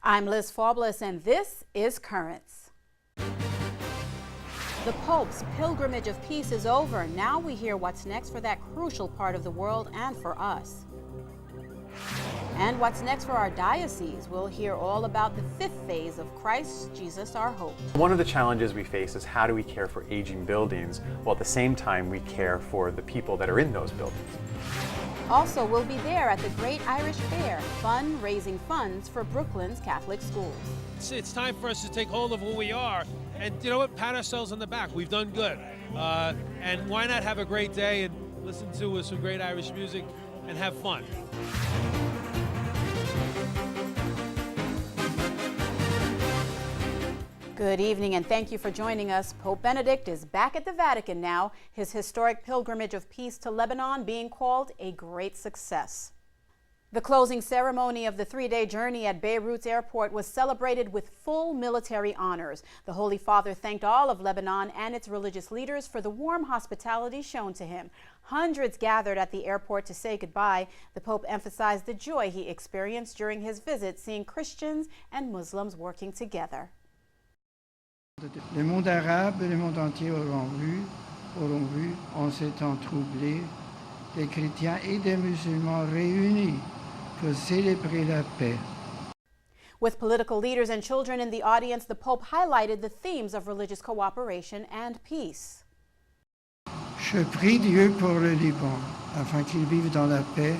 I'm Liz Faublas, and this is Currents. The Pope's pilgrimage of peace is over. Now we hear what's next for that crucial part of the world and for us. And what's next for our diocese? We'll hear all about the fifth phase of Christ Jesus our hope. One of the challenges we face is how do we care for aging buildings while at the same time we care for the people that are in those buildings. Also, we'll be there at the Great Irish Fair, raising funds for Brooklyn's Catholic schools. It's time for us to take hold of who we are and, you know what, pat ourselves on the back. We've done good. And why not have a great day and listen to some great Irish music and have fun? Good evening, and thank you for joining us. Pope Benedict is back at the Vatican now, his historic pilgrimage of peace to Lebanon being called a great success. The closing ceremony of the three-day journey at Beirut's airport was celebrated with full military honors. The Holy Father thanked all of Lebanon and its religious leaders for the warm hospitality shown to him. Hundreds gathered at the airport to say goodbye. The Pope emphasized the joy he experienced during his visit, seeing Christians and Muslims working together. Le monde arabe et le monde entier auront vu, en ces temps troublés, des chrétiens et des musulmans réunis pour célébrer la paix. With political leaders and children in the audience, the Pope highlighted the themes of religious cooperation and peace. Je prie Dieu pour le Liban, afin qu'il vive dans la paix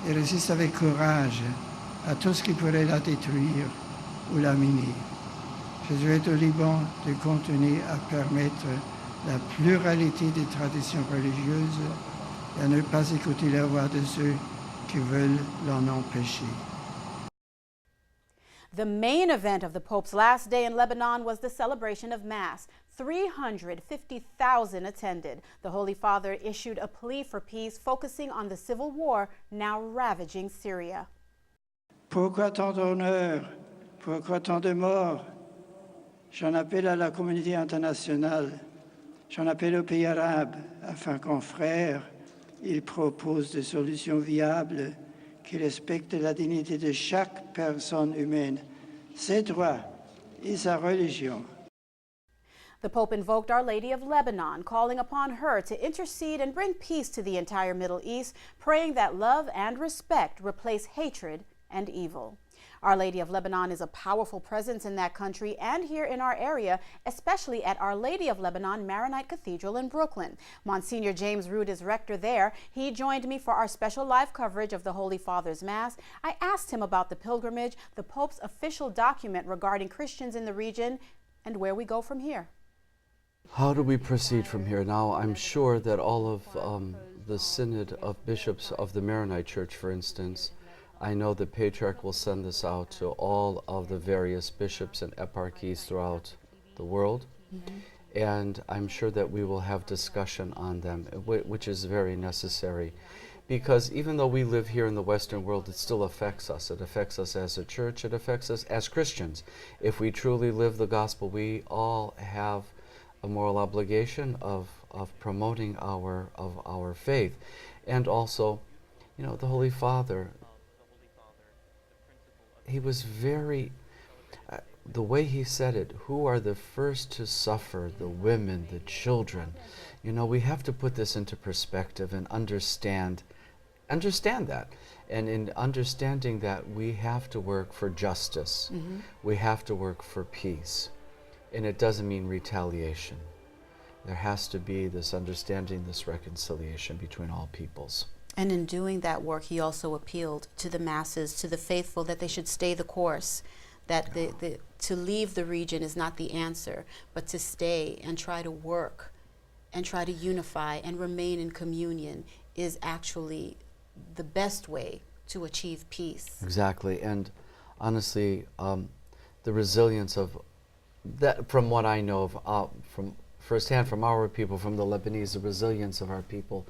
et résiste avec courage à tout ce qui pourrait la détruire ou la miner. Je souhaite au Liban de continuer à permettre la pluralité des traditions religieuses et à ne pas écouter la voix de ceux qui veulent l'en empêcher. The main event of the Pope's last day in Lebanon was the celebration of Mass. 350,000 attended. The Holy Father issued a plea for peace, focusing on the civil war now ravaging Syria. Pourquoi tant d'honneur? Pourquoi tant de morts? J'en appelle à la communauté internationale, j'en appelle aux pays arabes, afin qu'en frères, ils proposent des solutions viables qui respectent la dignité de chaque personne humaine, ses droits et sa religion. The Pope invoked Our Lady of Lebanon, calling upon her to intercede and bring peace to the entire Middle East, praying that love and respect replace hatred and evil. Our Lady of Lebanon is a powerful presence in that country and here in our area, especially at Our Lady of Lebanon Maronite Cathedral in Brooklyn. Monsignor James Root is rector there. He joined me for our special live coverage of the Holy Father's Mass. I asked him about the pilgrimage, the Pope's official document regarding Christians in the region, and where we go from here. How do we proceed from here? Now, I'm sure that all of the Synod of Bishops of the Maronite Church, for instance, I know the Patriarch will send this out to all of the various bishops and eparchies throughout the world. And I'm sure that we will have discussion on them, which is very necessary. Because even though we live here in the Western world, it still affects us. It affects us as a church, it affects us as Christians. If we truly live the gospel, we all have a moral obligation of promoting our faith. And also, you know, the Holy Father, he was very, the way he said it, who are the first to suffer? The women, the children. You know, we have to put this into perspective and understand that. And in understanding that, we have to work for justice. We have to work for peace. And it doesn't mean retaliation. There has to be this understanding, this reconciliation between all peoples. And in doing that work, he also appealed to the masses, to the faithful, that they should stay the course, that to leave the region is not the answer, but to stay and try to work and try to unify and remain in communion is actually the best way to achieve peace. Exactly. And honestly, the resilience of that, from what I know of, from firsthand from our people, from the Lebanese, the resilience of our people,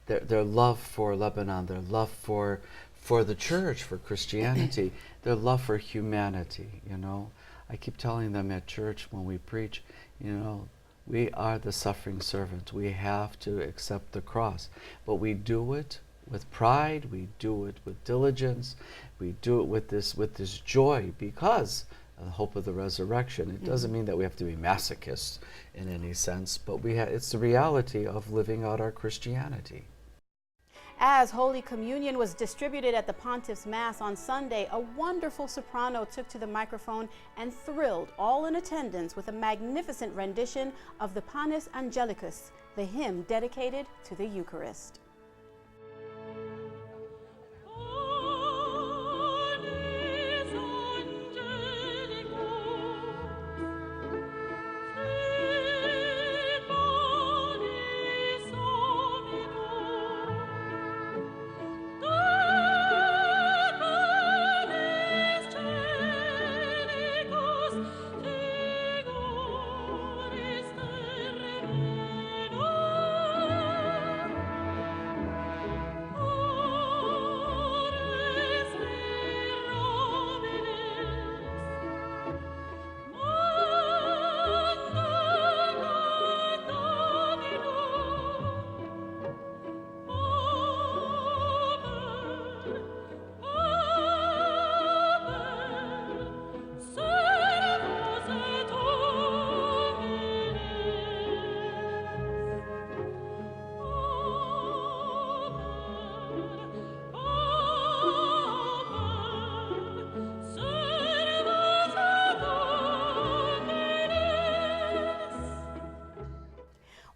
their love for Lebanon, their love for the church, for Christianity, their love for humanity, you know. I keep telling them at church when we preach, you know, we are the suffering servant. We have to accept the cross. But we do it with pride, we do it with diligence, we do it with this joy because of the hope of the resurrection. It doesn't mean that we have to be masochists in any sense, but it's the reality of living out our Christianity. As Holy Communion was distributed at the Pontiff's Mass on Sunday, a wonderful soprano took to the microphone and thrilled all in attendance with a magnificent rendition of the Panis Angelicus, the hymn dedicated to the Eucharist.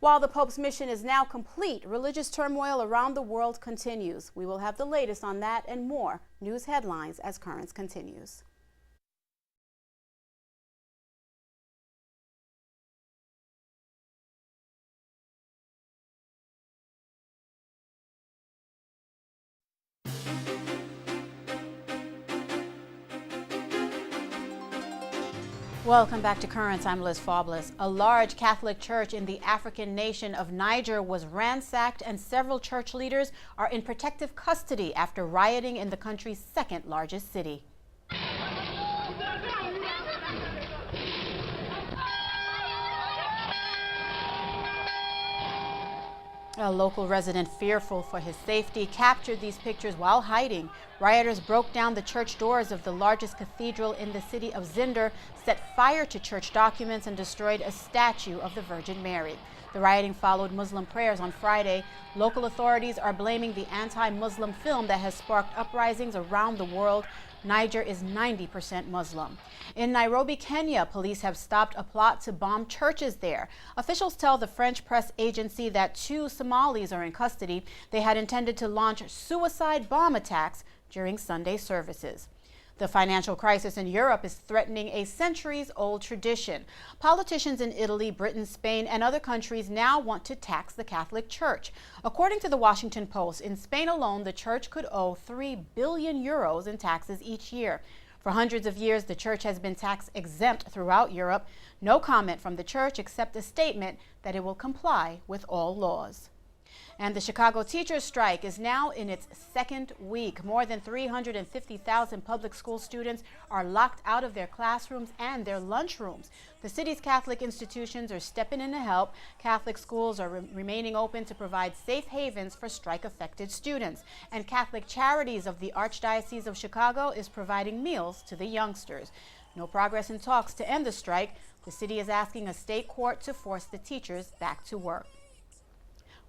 While the Pope's mission is now complete, religious turmoil around the world continues. We will have the latest on that and more news headlines as Currents continues. Welcome back to Currents. I'm Liz Faublas. A large Catholic church in the African nation of Niger was ransacked, and several church leaders are in protective custody after rioting in the country's second largest city. A local resident, fearful for his safety, captured these pictures while hiding. Rioters broke down the church doors of the largest cathedral in the city of Zinder, set fire to church documents, and destroyed a statue of the Virgin Mary. The rioting followed Muslim prayers on Friday. Local authorities are blaming the anti-Muslim film that has sparked uprisings around the world. Niger is 90% Muslim. In Nairobi, Kenya, police have stopped a plot to bomb churches there. Officials tell the French press agency that 2 Somalis are in custody. They had intended to launch suicide bomb attacks during Sunday services. The financial crisis in Europe is threatening a centuries-old tradition. Politicians in Italy, Britain, Spain, and other countries now want to tax the Catholic Church. According to the Washington Post, in Spain alone, the church could owe 3 billion euros in taxes each year. For hundreds of years, the church has been tax exempt throughout Europe. No comment from the church except a statement that it will comply with all laws. And the Chicago teachers' strike is now in its second week. More than 350,000 public school students are locked out of their classrooms and their lunchrooms. The city's Catholic institutions are stepping in to help. Catholic schools are remaining open to provide safe havens for strike-affected students. And Catholic Charities of the Archdiocese of Chicago is providing meals to the youngsters. No progress in talks to end the strike. The city is asking a state court to force the teachers back to work.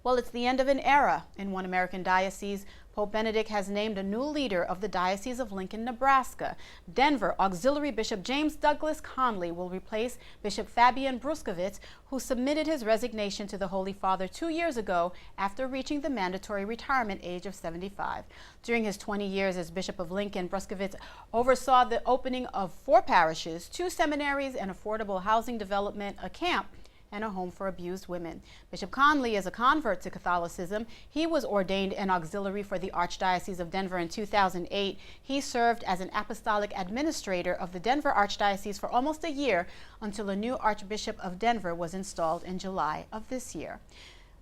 Well, it's the end of an era in one American diocese. Pope Benedict has named a new leader of the Diocese of Lincoln, Nebraska. Denver Auxiliary Bishop James Douglas Conley will replace Bishop Fabian Bruskowitz, who submitted his resignation to the Holy Father 2 years ago after reaching the mandatory retirement age of 75. During his 20 years as Bishop of Lincoln, Bruskowitz oversaw the opening of 4 parishes, 2 seminaries, an affordable housing development, a camp, and a home for abused women. Bishop Conley is a convert to Catholicism. He was ordained an auxiliary for the Archdiocese of Denver in 2008. He served as an apostolic administrator of the Denver Archdiocese for almost a year until a new Archbishop of Denver was installed in July of this year.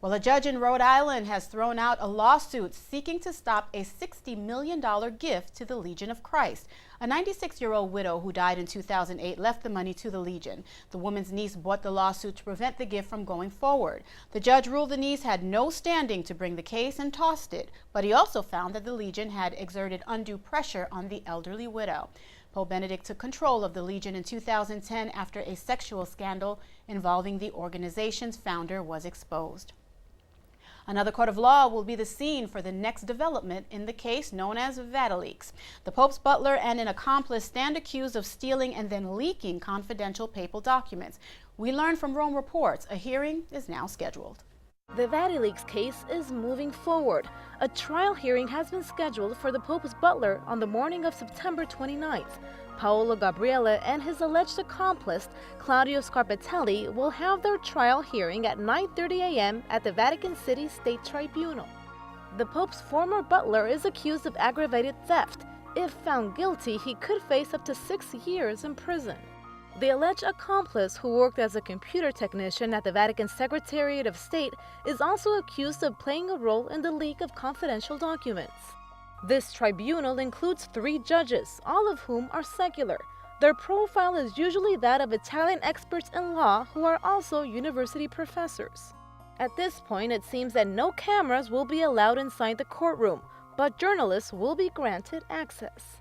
Well, a judge in Rhode Island has thrown out a lawsuit seeking to stop a $60 million gift to the Legion of Christ. A 96-year-old widow who died in 2008 left the money to the Legion. The woman's niece bought the lawsuit to prevent the gift from going forward. The judge ruled the niece had no standing to bring the case and tossed it, but he also found that the Legion had exerted undue pressure on the elderly widow. Pope Benedict took control of the Legion in 2010 after a sexual scandal involving the organization's founder was exposed. Another court of law will be the scene for the next development in the case known as Vatileaks. The Pope's butler and an accomplice stand accused of stealing and then leaking confidential papal documents. We learned from Rome Reports a hearing is now scheduled. The Vatileaks case is moving forward. A trial hearing has been scheduled for the Pope's butler on the morning of September 29th. Paolo Gabriele and his alleged accomplice, Claudio Scarpatelli, will have their trial hearing at 9:30 a.m. at the Vatican City State Tribunal. The Pope's former butler is accused of aggravated theft. If found guilty, he could face up to 6 years in prison. The alleged accomplice, who worked as a computer technician at the Vatican Secretariat of State, is also accused of playing a role in the leak of confidential documents. This tribunal includes 3 judges, all of whom are secular. Their profile is usually that of Italian experts in law who are also university professors. At this point, it seems that no cameras will be allowed inside the courtroom, but journalists will be granted access.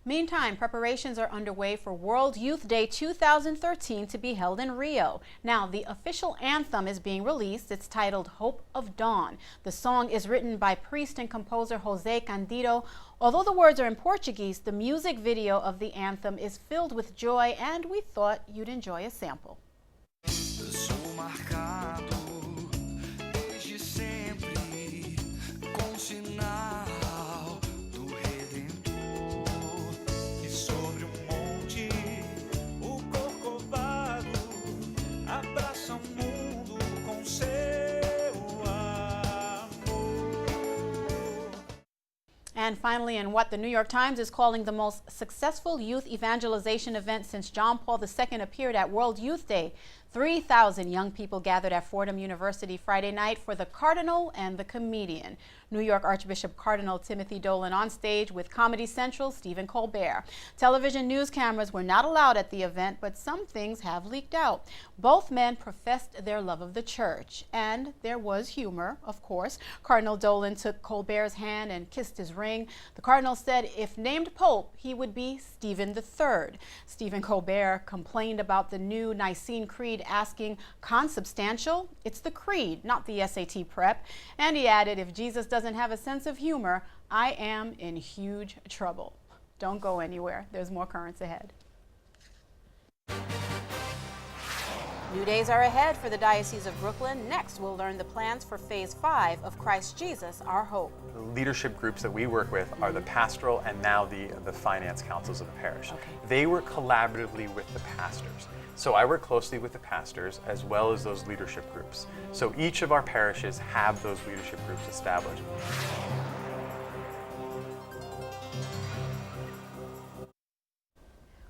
Meantime, preparations are underway for World Youth Day 2013 to be held in Rio. Now, the official anthem is being released. It's titled Hope of Dawn. The song is written by priest and composer Jose Candido. Although the words are in Portuguese, the music video of the anthem is filled with joy, and we thought you'd enjoy a sample. And finally, in what the New York Times is calling the most successful youth evangelization event since John Paul II appeared at World Youth Day, 3,000 young people gathered at Fordham University Friday night for the Cardinal and the Comedian. New York Archbishop Cardinal Timothy Dolan on stage with Comedy Central's Stephen Colbert. Television news cameras were not allowed at the event, but some things have leaked out. Both men professed their love of the church, and there was humor, of course. Cardinal Dolan took Colbert's hand and kissed his ring. The Cardinal said if named Pope, he would be Stephen III. Stephen Colbert complained about the new Nicene Creed, asking, consubstantial? It's the creed, not the SAT prep. And he added, if Jesus doesn't have a sense of humor, I am in huge trouble. Don't go anywhere. There's more currents ahead. New days are ahead for the Diocese of Brooklyn. Next, we'll learn the plans for Phase 5 of Christ Jesus, Our Hope. The leadership groups that we work with are the pastoral and now the finance councils of the parish. Okay. They work collaboratively with the pastors. So I work closely with the pastors as well as those leadership groups. So each of our parishes have those leadership groups established.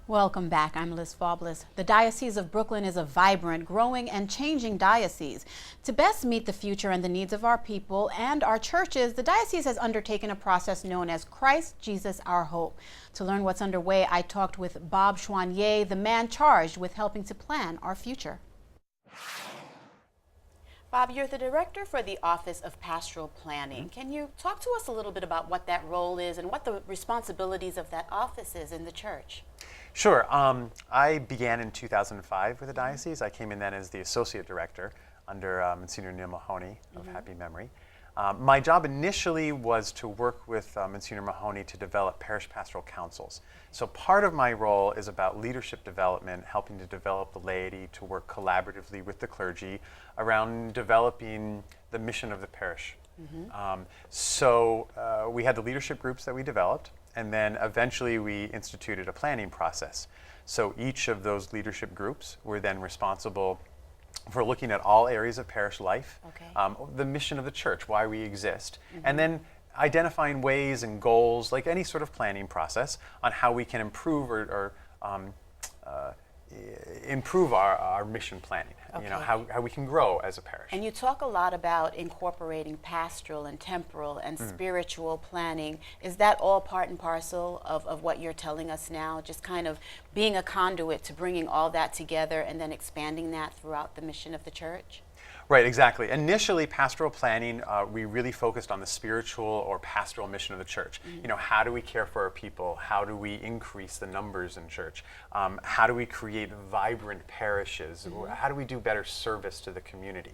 Welcome back. I'm Liz Faublas. The Diocese of Brooklyn is a vibrant, growing, and changing diocese. To best meet the future and the needs of our people and our churches, the diocese has undertaken a process known as Christ Jesus, Our Hope. To learn what's underway, I talked with Bob Chouanier, the man charged with helping to plan our future. Bob, you're the director for the Office of Pastoral Planning. Can you talk to us a little bit about what that role is and what the responsibilities of that office is in the church? Sure. I began in 2005 with the diocese. I came in then as the associate director under Monsignor Neil Mahoney of happy memory. My job initially was to work with Monsignor Mahoney to develop parish pastoral councils. So part of my role is about leadership development, helping to develop the laity, to work collaboratively with the clergy around developing the mission of the parish. So we had the leadership groups that we developed, and then eventually we instituted a planning process. So each of those leadership groups were then responsible for looking at all areas of parish life, the mission of the church, why we exist, and then identifying ways and goals, like any sort of planning process, on how we can improve or improve our mission planning. you know, Okay. how we can grow as a parish. And you talk a lot about incorporating pastoral and temporal and spiritual planning. Is that all part and parcel of what you're telling us now? Just kind of being a conduit to bringing all that together and then expanding that throughout the mission of the church? Right, exactly. Initially, pastoral planning, we really focused on the spiritual or pastoral mission of the church. You know, how do we care for our people? How do we increase the numbers in church? How do we create vibrant parishes? How do we do better service to the community?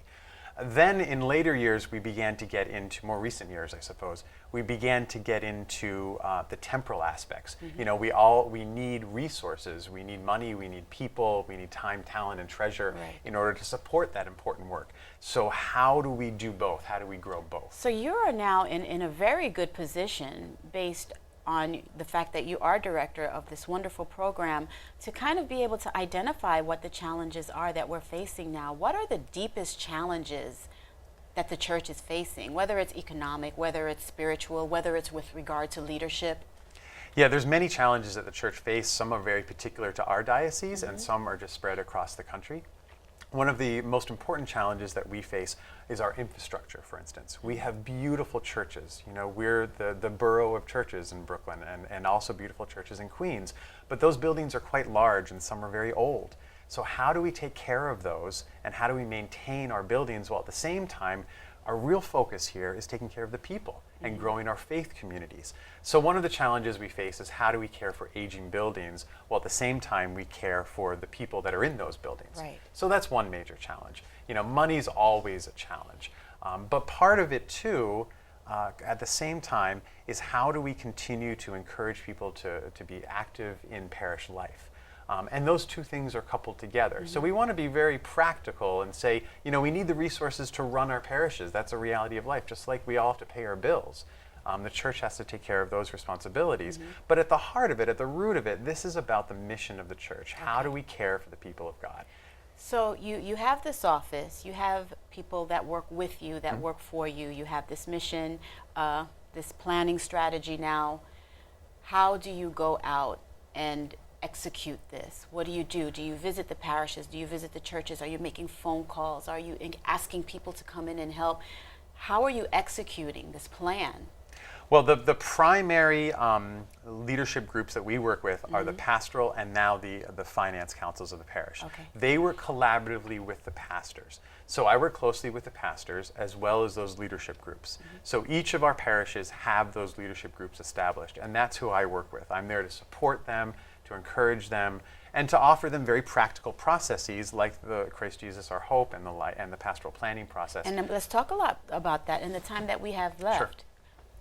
Then in later years, we began to get into, more recent years, I suppose, we began to get into the temporal aspects. You know, we need resources, we need money, we need people, we need time, talent, and treasure in order to support that important work. So how do we do both? How do we grow both? So you are now in a very good position based on the fact that you are director of this wonderful program to kind of be able to identify what the challenges are that we're facing now. What are the deepest challenges that the church is facing, whether it's economic, whether it's spiritual, whether it's with regard to leadership? Yeah, there's many challenges that the church faces. Some are very particular to our diocese and some are just spread across the country. One of the most important challenges that we face is our infrastructure, for instance. We have beautiful churches. You know, we're the borough of churches in Brooklyn and also beautiful churches in Queens. But those buildings are quite large and some are very old. So how do we take care of those and how do we maintain our buildings while at the same time our real focus here is taking care of the people and growing our faith communities. So one of the challenges we face is how do we care for aging buildings while at the same time we care for the people that are in those buildings. Right. So that's one major challenge. You know, money's always a challenge. But part of it too, at the same time, is how do we continue to encourage people to be active in parish life. And those two things are coupled together. So we want to be very practical and say, you know, we need the resources to run our parishes. That's a reality of life, just like we all have to pay our bills. The church has to take care of those responsibilities. But at the heart of it, at the root of it, this is about the mission of the church. How do we care for the people of God? So you have this office, you have people that work with you, that work for you, you have this mission, this planning strategy now. How do you go out and execute this? What do you do? Do you visit the parishes? Do you visit the churches? Are you making phone calls? Are you asking people to come in and help? How are you executing this plan? Well, the primary leadership groups that we work with are the pastoral and now the finance councils of the parish. Okay. They work collaboratively with the pastors. So I work closely with the pastors as well as those leadership groups. So each of our parishes have those leadership groups established, and that's who I work with. I'm there to support them, to encourage them, and to offer them very practical processes like the Christ Jesus Our Hope and the pastoral planning process. And let's talk a lot about that in the time that we have left. Sure.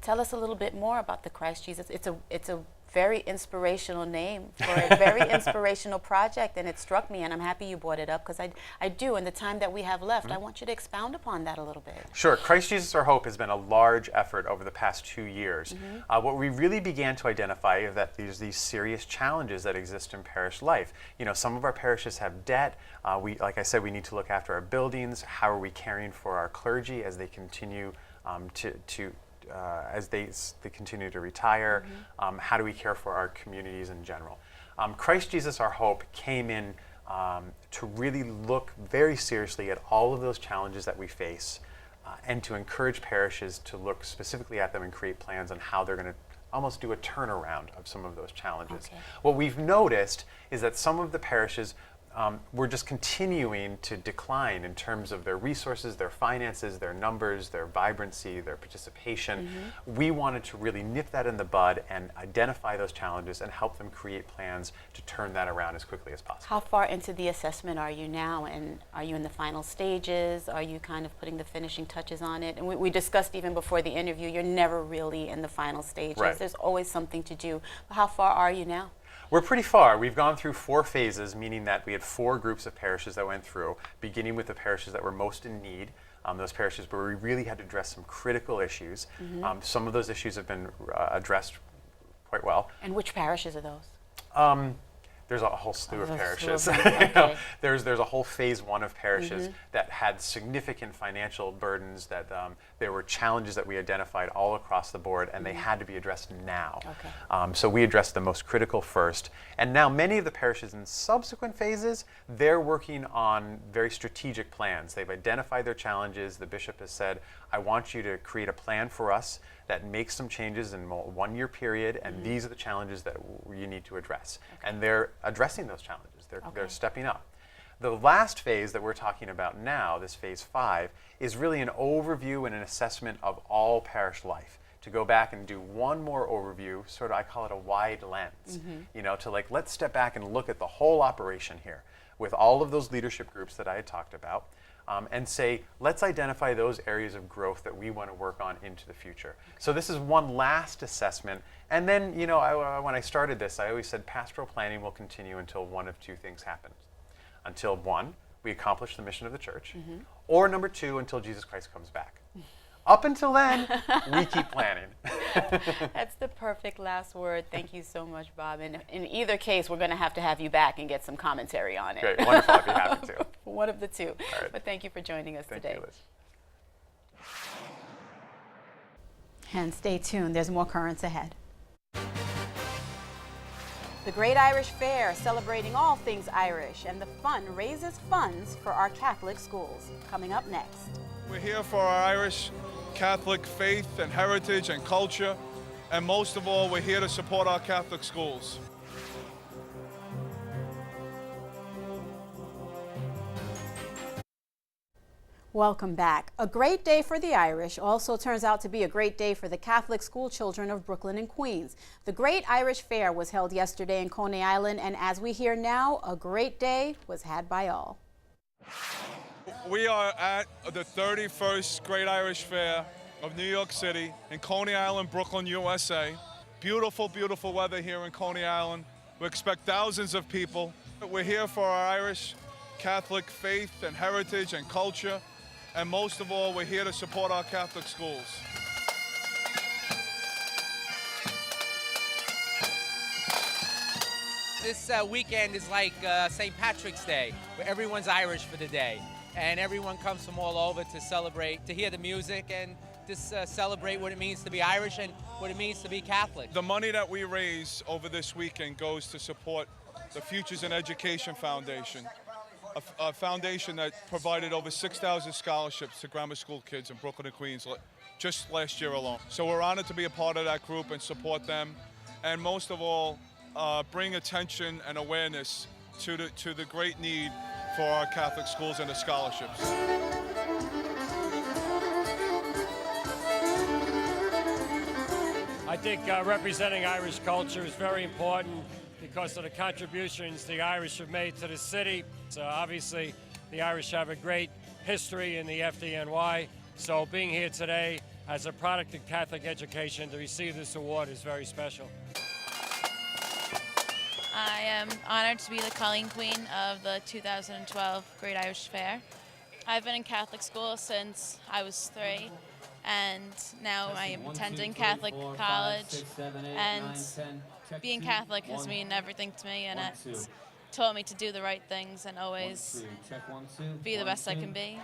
Tell us a little bit more about the Christ Jesus. It's a very inspirational name for a very inspirational project, and it struck me, and I'm happy you brought it up because I do. In the time that we have left, I want you to expound upon that a little bit. Sure. Christ Jesus Our Hope has been a large effort over the past 2 years. What we really began to identify is that there's these serious challenges that exist in parish life. You know, some of our parishes have debt. Like I said, we need to look after our buildings. How are we caring for our clergy as they continue as they continue to retire? How do we care for our communities in general? Christ Jesus Our Hope came in to really look very seriously at all of those challenges that we face and to encourage parishes to look specifically at them and create plans on how they're going to almost do a turnaround of some of those challenges. Okay. What we've noticed is that some of the parishes were just continuing to decline in terms of their resources, their finances, their numbers, their vibrancy, their participation. We wanted to really nip that in the bud and identify those challenges and help them create plans to turn that around as quickly as possible. How far into the assessment are you now, and are you in the final stages? Are you kind of putting the finishing touches on it? And we discussed even before the interview, you're never really in the final stages. Right. There's always something to do. But how far are you now? We're pretty far. We've gone through 4 phases, meaning that we had 4 groups of parishes that went through, beginning with the parishes that were most in need, those parishes where we really had to address some critical issues. Some of those issues have been addressed quite well. And which parishes are those? There's a whole slew of parishes. Okay. You know, there's a whole phase one of parishes that had significant financial burdens, that there were challenges that we identified all across the board, and they had to be addressed now. Okay. So we addressed the most critical first. And now many of the parishes in subsequent phases, they're working on very strategic plans. They've identified their challenges. The bishop has said, I want you to create a plan for us that makes some changes in a 1-year period, and these are the challenges that you need to address. Okay. And they're addressing those challenges. They're stepping up. The last phase that we're talking about now, this phase 5, is really an overview and an assessment of all parish life. To go back and do one more overview, sort of, I call it a wide lens, you know, to like, let's step back and look at the whole operation here with all of those leadership groups that I had talked about. And say, let's identify those areas of growth that we want to work on into the future. So this is one last assessment. And then, you know, when I started this, I always said pastoral planning will continue until one of two things happen. Until 1, we accomplish the mission of the church, or number 2, until Jesus Christ comes back. Up until then, we keep planning. That's the perfect last word. Thank you so much, Bob. And in either case, we're going to have you back and get some commentary on it. Great, wonderful, I'd be happy to. One of the two. All right. But thank you for joining us Thank today. you, Liz. And stay tuned, there's more currents ahead. The Great Irish Fair, celebrating all things Irish, and the fun raises funds for our Catholic schools. Coming up next. We're here for our Irish Catholic faith and heritage and culture, and most of all, we're here to support our Catholic schools. Welcome back. A great day for the Irish also turns out to be a great day for the Catholic school children of Brooklyn and Queens. The Great Irish Fair was held yesterday in Coney Island, and as we hear now, a great day was had by all. We are at the 31st Great Irish Fair of New York City in Coney Island, Brooklyn, USA. Beautiful, beautiful weather here in Coney Island. We expect thousands of people. We're here for our Irish Catholic faith and heritage and culture. And most of all, we're here to support our Catholic schools. This weekend is like St. Patrick's Day, where everyone's Irish for the day. And everyone comes from all over to celebrate, to hear the music and just celebrate what it means to be Irish and what it means to be Catholic. The money that we raise over this weekend goes to support the Futures in Education Foundation, a foundation that provided over 6,000 scholarships to grammar school kids in Brooklyn and Queens just last year alone. So we're honored to be a part of that group and support them, and most of all, bring attention and awareness to the great need for our Catholic schools and the scholarships. I think representing Irish culture is very important because of the contributions the Irish have made to the city. So obviously, the Irish have a great history in the FDNY. So being here today as a product of Catholic education to receive this award is very special. I am honored to be the calling queen of the 2012 Great Irish Fair. I've been in Catholic school since I was 3, and now I am attending Catholic college, and being Catholic has meant everything to me, and it's taught me to do the right things and always be the best I can be.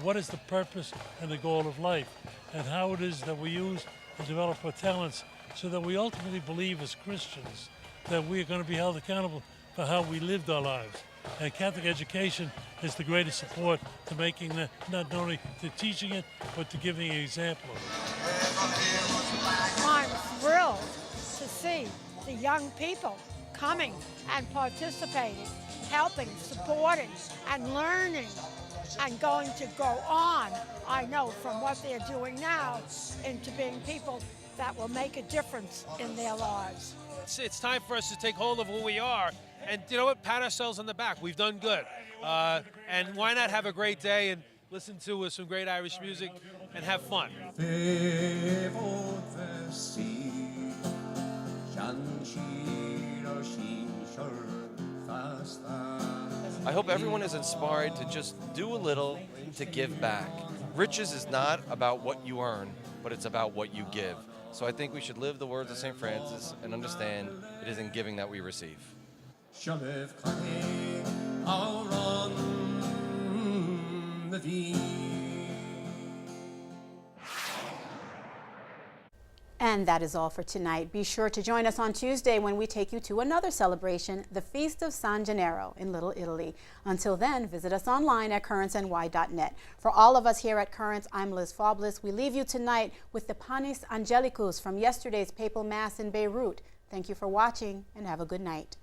What is the purpose and the goal of life, and how it is that we use and develop our talents so that we ultimately believe as Christians that we are going to be held accountable for how we lived our lives. And Catholic education is the greatest support to making that, not only to teaching it, but to giving an example of it. I'm thrilled to see the young people coming and participating, helping, supporting, and learning, and going to go on, I know from what they're doing now, into being people that will make a difference in their lives. It's time for us to take hold of who we are and, you know what, pat ourselves on the back. We've done good. And why not have a great day and listen to some great Irish music and have fun. I hope everyone is inspired to just do a little to give back. Riches is not about what you earn, but it's about what you give. So I think we should live the words of St. Francis and understand it is in giving that we receive. And that is all for tonight. Be sure to join us on Tuesday when we take you to another celebration, the Feast of San Gennaro in Little Italy. Until then, visit us online at currentsny.net. For all of us here at Currents, I'm Liz Fablis. We leave you tonight with the Panis Angelicus from yesterday's Papal Mass in Beirut. Thank you for watching and have a good night.